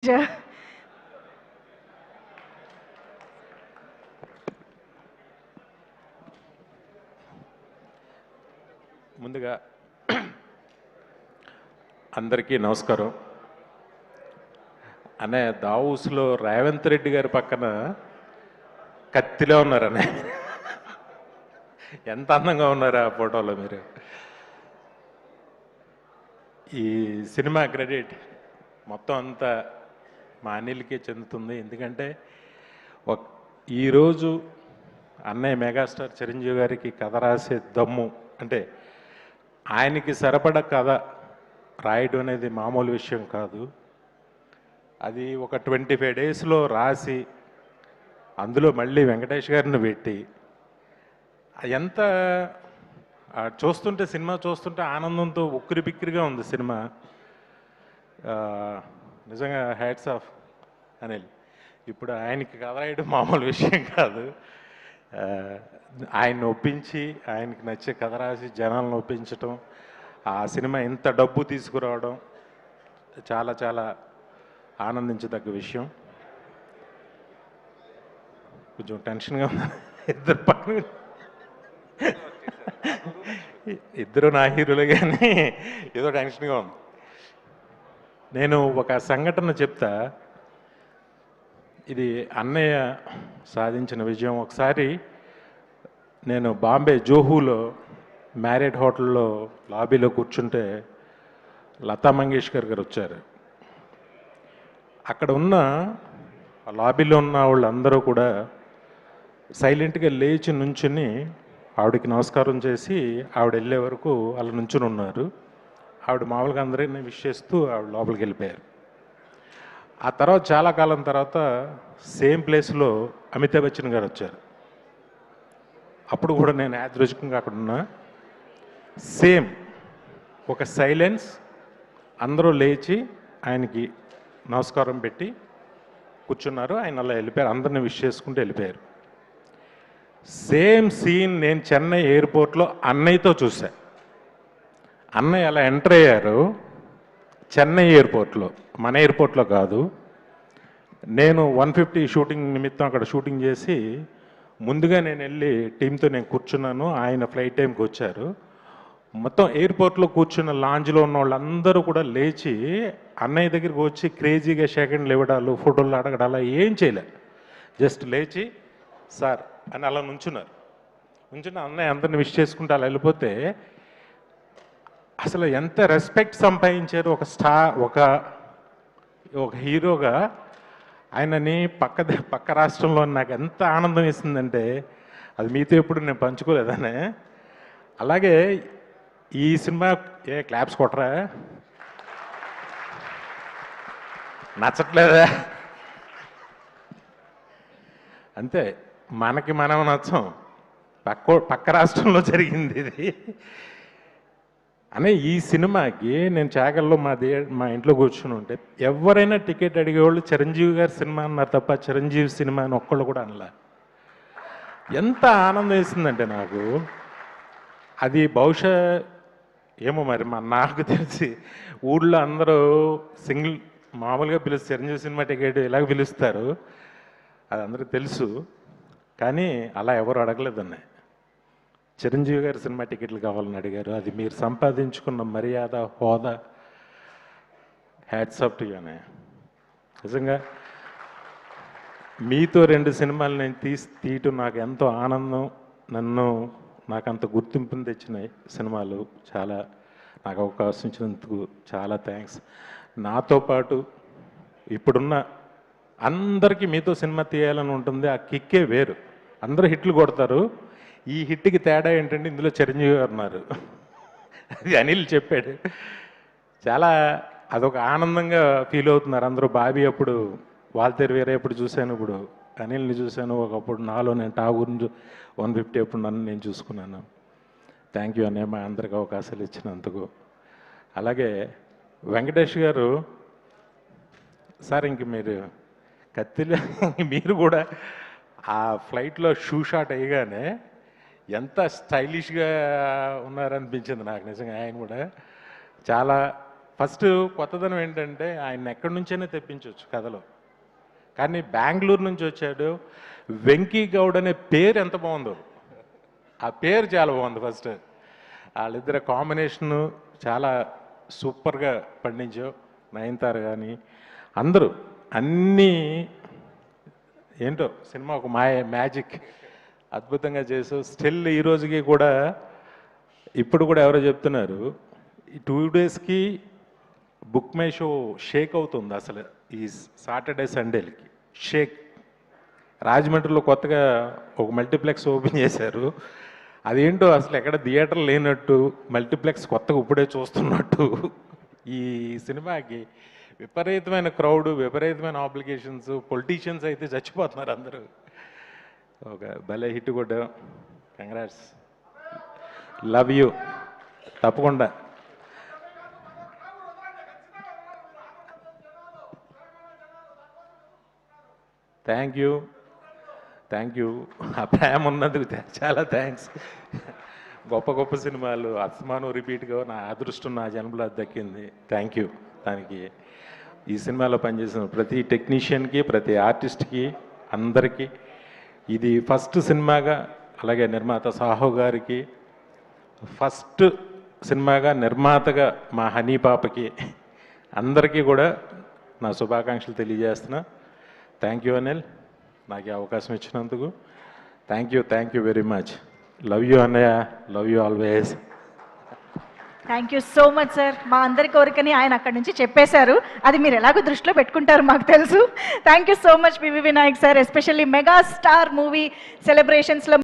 ముందుగా అందరికీ నమస్కారం. అనే దావూస్లో రేవంత్ రెడ్డి గారి పక్కన కత్తిలో ఉన్నారనే. ఎంత అందంగా ఉన్నారు ఆ ఫోటోలో మీరు. ఈ సినిమా క్రెడిట్ మొత్తం అంతా మా అనిల్కే చెందుతుంది. ఎందుకంటే ఈరోజు అన్నయ్య మెగాస్టార్ చిరంజీవి గారికి కథ రాసే దమ్ము, అంటే ఆయనకి సరిపడ కథ రాయడం అనేది మామూలు విషయం కాదు. అది ఒక 25 డేస్లో రాసి అందులో మళ్ళీ వెంకటేష్ గారిని పెట్టి ఎంత చూస్తుంటే, సినిమా చూస్తుంటే ఆనందంతో ఉక్కిరి బిక్కిరిగా ఉంది సినిమా. నిజంగా హ్యాట్స్ ఆఫ్ అనిల్. ఇప్పుడు ఆయనకి కథ రాయడం మామూలు విషయం కాదు. ఆయన్ని ఒప్పించి ఆయనకి నచ్చే కథ రాసి జనాలను ఒప్పించటం, ఆ సినిమా ఇంత డబ్బు తీసుకురావడం చాలా చాలా ఆనందించదగ్గ విషయం. కొంచెం టెన్షన్గా ఉంది. ఇద్దరు పక్కన ఇద్దరు నా హీరోలే, కానీ ఏదో టెన్షన్గా ఉంది. నేను ఒక సంఘటన చెప్తా. ఇది అన్నయ్య సాధించిన విజయం. ఒకసారి నేను బాంబే జోహూలో మ్యారియట్ హోటల్లో లాబీలో కూర్చుంటే లతా మంగేష్కర్ గారు వచ్చారు. అక్కడ ఉన్న లాబీలో ఉన్న వాళ్ళందరూ కూడా సైలెంట్గా లేచి నుంచుని ఆవిడకి నమస్కారం చేసి ఆవిడ వెళ్ళే వరకు అలా నుంచుని ఉన్నారు. ఆవిడ మామూలుగా అందరినీ విష్ చేస్తూ ఆవిడ లోపలికి వెళ్ళిపోయారు. ఆ తర్వాత చాలా కాలం తర్వాత సేమ్ ప్లేస్లో అమితాబ్ బచ్చన్ గారు వచ్చారు. అప్పుడు కూడా నేను యాదృచ్ఛికంగా అక్కడ ఉన్నా. సేమ్ ఒక సైలెన్స్, అందరూ లేచి ఆయనకి నమస్కారం పెట్టి కూర్చున్నారు. ఆయన అలా వెళ్ళిపోయారు, అందరిని విష్ చేసుకుంటూ వెళ్ళిపోయారు. సేమ్ సీన్ నేను చెన్నై ఎయిర్పోర్ట్లో అన్నయ్యతో చూసా. అన్నయ్య అలా ఎంటర్ అయ్యారు చెన్నై ఎయిర్పోర్ట్లో, మన ఎయిర్పోర్ట్లో కాదు. నేను 150 షూటింగ్ నిమిత్తం అక్కడ షూటింగ్ చేసి ముందుగా నేను వెళ్ళి టీంతో నేను కూర్చున్నాను. ఆయన ఫ్లైట్ టైంకి వచ్చారు. మొత్తం ఎయిర్పోర్ట్లో కూర్చున్న లాంజ్లో ఉన్న వాళ్ళందరూ కూడా లేచి అన్నయ్య దగ్గరికి వచ్చి క్రేజీగా సెకండ్లు ఇవ్వడాలు, ఫోటోలు అడగడాలు ఏం చేయలే. జస్ట్ లేచి సార్ అని అలా నుంచున్నారు. నుంచున్న అన్నయ్య అందరిని విష్ చేసుకుంటే అలా వెళ్ళిపోతే అసలు ఎంత రెస్పెక్ట్ సంపాదించారు. ఒక స్టార్, ఒక హీరోగా ఆయనని పక్క రాష్ట్రంలో నాకు ఎంత ఆనందం ఇస్తుందంటే అది మీతో ఎప్పుడు నేను పంచుకోలేదనే. అలాగే ఈ సినిమా క్లాప్స్ కొట్టరా, నచ్చట్లేదా? అంతే, మనకి మనం నచ్చం. పక్క రాష్ట్రంలో జరిగింది ఇది అనే. ఈ సినిమాకి నేను చాగల్లో మా ఇంట్లో కూర్చుని ఉంటే ఎవరైనా టికెట్ అడిగేవాళ్ళు చిరంజీవి గారి సినిమా అన్నారు తప్ప చిరంజీవి సినిమా అని ఒక్కళ్ళు కూడా అనలా. ఎంత ఆనందం వేసిందంటే నాకు. అది బహుశా ఏమో మరి నాకు తెలిసి ఊళ్ళో అందరూ సింగిల్ మామూలుగా పిలుస్తారు, చిరంజీవి సినిమా టికెట్ ఇలాగ పిలుస్తారు, అది అందరికీ తెలుసు. కానీ అలా ఎవరు అడగలేదన్న. చిరంజీవి గారి సినిమా టికెట్లు కావాలని అడిగారు. అది మీరు సంపాదించుకున్న మర్యాద, హోదా. హ్యాట్స్ ఆఫ్ టు యూ అన్నయ్య. నిజంగా మీతో 2 సినిమాలు నేను తీయటం నాకు ఎంతో ఆనందం. నాకు అంత గుర్తింపుని తెచ్చిన సినిమాలు. చాలా నాకు అవకాశం ఇచ్చినందుకు చాలా థ్యాంక్స్. నాతో పాటు ఇప్పుడున్న అందరికీ మీతో సినిమా తీయాలని ఉంటుంది. ఆ కిక్కే వేరు. అందరూ హిట్లు కొడతారు. ఈ హిట్కి తేడా ఏంటంటే ఇందులో చిరంజీవి గారు ఉన్నారు. అది అనిల్ చెప్పాడు. చాలా అదొక ఆనందంగా ఫీల్ అవుతున్నారు అందరూ. బాబీ అప్పుడు వాల్తేరు వేరే ఎప్పుడు చూశాను, ఇప్పుడు అనిల్ని చూశాను. ఒకప్పుడు నాలో నేను ఠాగూర్ని 150 ఎప్పుడు నన్ను నేను చూసుకున్నాను. థ్యాంక్ యూ అన్నయ్య, మా అందరికి అవకాశాలు ఇచ్చినందుకు. అలాగే వెంకటేష్ గారు సార్, ఇంక మీరు కత్తిలో మీరు కూడా ఆ ఫ్లైట్లో షూ షాట్ అయ్యగానే ఎంత స్టైలిష్గా ఉన్నారనిపించింది నాకు నిజంగా. ఆయన కూడా చాలా ఫస్ట్ కొత్తదనం ఏంటంటే ఆయన ఎక్కడి నుంచైనా తెప్పించవచ్చు కథలో, కానీ బెంగళూరు నుంచి వచ్చాడు. వెంకీ గౌడ్ అనే పేరు ఎంత బాగుందో, ఆ పేరు చాలా బాగుంది. ఫస్ట్ వాళ్ళిద్దరు కాంబినేషను చాలా సూపర్గా పండించావు. నయనతార కానీ అందరూ అన్నీ ఏంటో సినిమా ఒక మ్యాజిక్ అద్భుతంగా చేసావు. స్టిల్ ఈ రోజుకి కూడా ఇప్పుడు కూడా ఎవరో చెప్తున్నారు, ఈ 2 డేస్కి బుక్ మై షో షేక్ అవుతుంది అసలు. ఈ సాటర్డే సండేలకి షేక్. రాజమండ్రిలో కొత్తగా ఒక మల్టీప్లెక్స్ ఓపెన్ చేశారు. అదేంటో అసలు ఎక్కడ థియేటర్ లేనట్టు, మల్టీప్లెక్స్ కొత్తగా ఇప్పుడే చూస్తున్నట్టు. ఈ సినిమాకి విపరీతమైన క్రౌడ్, విపరీతమైన ఆబ్లిగేషన్స్, పొలిటీషియన్స్ అయితే చచ్చిపోతున్నారు అందరూ. ఒక భలే హిట్ కూడా. Congrats, love you. తప్పకుండా థ్యాంక్ యూ. ఆ ప్రేమ ఉన్నందుకు చాలా థ్యాంక్స్. గొప్ప గొప్ప సినిమాలు అస్మాను రిపీట్గా నా అదృష్టం నా జన్మలో దక్కింది. Thank you. దానికి ఈ సినిమాలో పనిచేసిన ప్రతి టెక్నీషియన్కి, ప్రతి ఆర్టిస్ట్కి, అందరికీ ఇది ఫస్ట్ సినిమాగా, అలాగే నిర్మాత సాహో గారికి ఫస్ట్ సినిమాగా, నిర్మాతగా మా హనీ పాపకి, అందరికీ కూడా నా శుభాకాంక్షలు తెలియజేస్తున్నా. థ్యాంక్ యూ అనిల్, నాకు ఈ అవకాశం ఇచ్చినందుకు. Thank you very much. Love you అన్నయ్య, love you always. Thank you so much sir. మా అందరి కోరికని ఆయన అక్కడి నుంచి చెప్పేశారు. అది మీరు ఎలాగో దృష్టిలో పెట్టుకుంటారు మాకు తెలుసు. Thank you so much P V Vinayak sir. Especially mega star movie సెలబ్రేషన్స్లో